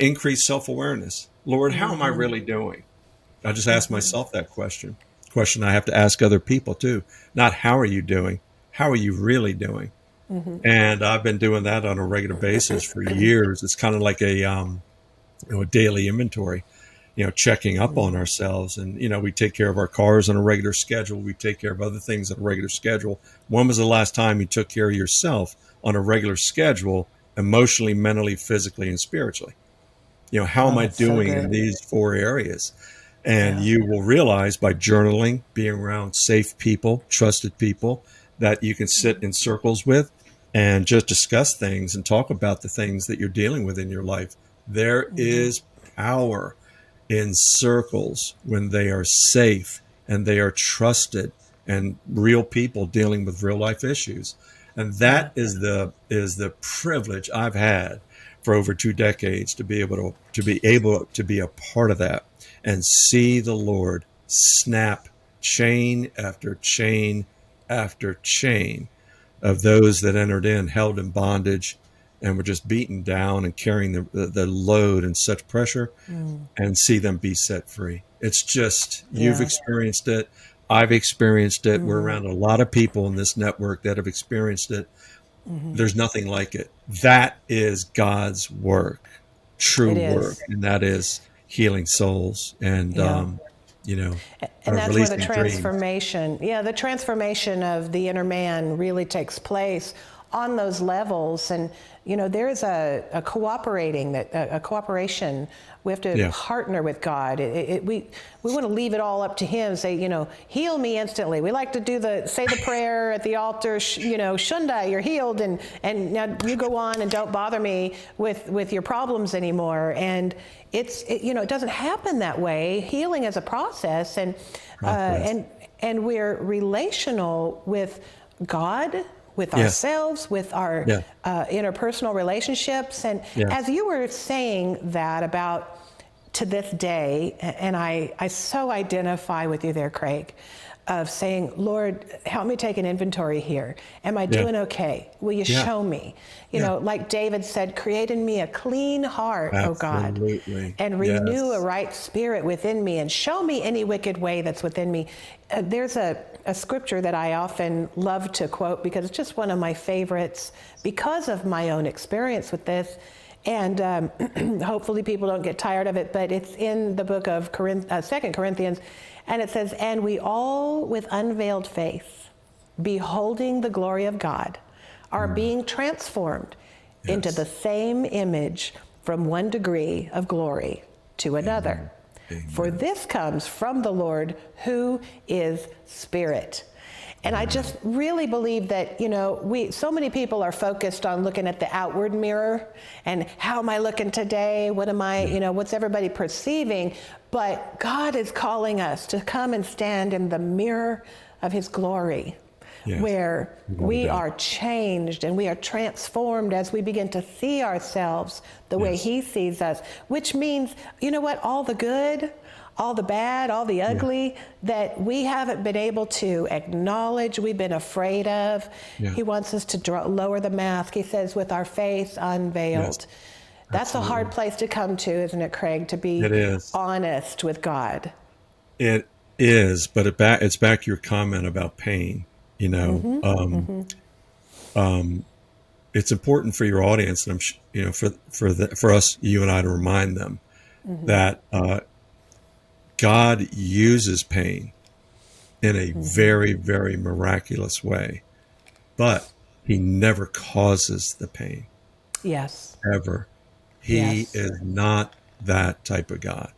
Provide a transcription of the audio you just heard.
increased self-awareness. Lord, how am I Mm-hmm. really doing? I just ask Mm-hmm. myself that question. Question I have to ask other people too. Not how are you doing? How are you really doing? Mm-hmm. And I've been doing that on a regular basis for years. It's kind of like a daily inventory, checking up on ourselves. And, we take care of our cars on a regular schedule. We take care of other things on a regular schedule. When was the last time you took care of yourself on a regular schedule, emotionally, mentally, physically, and spiritually? How Oh, am I that's so doing in good. these four areas? And Yeah. you will realize by journaling, being around safe people, trusted people that you can sit in circles with and just discuss things and talk about the things that you're dealing with in your life. There Mm-hmm. is power in circles when they are safe and they are trusted and real people dealing with real life issues. And Yeah. that is the privilege I've had for over 2 decades to be a part of that and see the Lord snap chain after chain after chain of those that entered in held in bondage and were just beaten down and carrying the load and such pressure, Mm. and see them be set free. It's just, you've Yeah. experienced it. I've experienced it. We're Mm-hmm. around a lot of people in this network that have experienced it. Mm-hmm. There's nothing like it. That is God's work, true It work, is. and that is healing souls and, Yeah. And that's where the releasing dreams. transformation, yeah, the transformation of the inner man really takes place on those levels. And, there is a cooperating, a cooperation. We have to Yeah. partner with God. We want to leave it all up to Him. Say, heal me instantly. We like to say the prayer at the altar. Shunda, you're healed, and now you go on and don't bother me with your problems anymore. And it doesn't happen that way. Healing is a process, and uh, Progress. and and we're relational with God, with Yes. ourselves, with our Yeah. interpersonal relationships. And as Yes. you were saying that about to this day, and I so identify with you there, Craig, of saying, Lord, help me take an inventory here. Am I Yeah. doing okay? Will you Yeah. show me? Yeah. Like David said, create in me a clean heart, O God, Absolutely. and renew a Yes. right spirit within me, and show me any wicked way that's within me. There's a scripture that I often love to quote because it's just one of my favorites because of my own experience with this. And hopefully people don't get tired of it, but it's in the book of 2 Corinthians, and it says, and we all with unveiled face, beholding the glory of God, are Mm. being transformed into the Yes. same image from one degree of glory to another. Amen. For Amen. this comes from the Lord, who is Spirit. And I Amen. just really believe that, so many people are focused on looking at the outward mirror and how am I looking today? What am I, Yeah. what's everybody perceiving? But God is calling us to come and stand in the mirror of His glory, Yes. where No we doubt. are changed and we are transformed as we begin to see ourselves the way Yes. He sees us, which means, all the good, all the bad, all the Yeah. ugly that we haven't been able to acknowledge, we've been afraid of. Yeah. He wants us to lower the mask. He says, with our face Yes. unveiled. That's a hard Absolutely. place to come to, isn't it, Craig, to be It is. honest with God? It is, but it's back to your comment about pain. You know, Mm-hmm. um, Mm-hmm. um, it's important for your audience, and for us, you and I, to remind them Mm-hmm. that God uses pain in a Mm-hmm. very, very miraculous way, but He never causes the pain Yes. ever. He Yes. is not that type of God.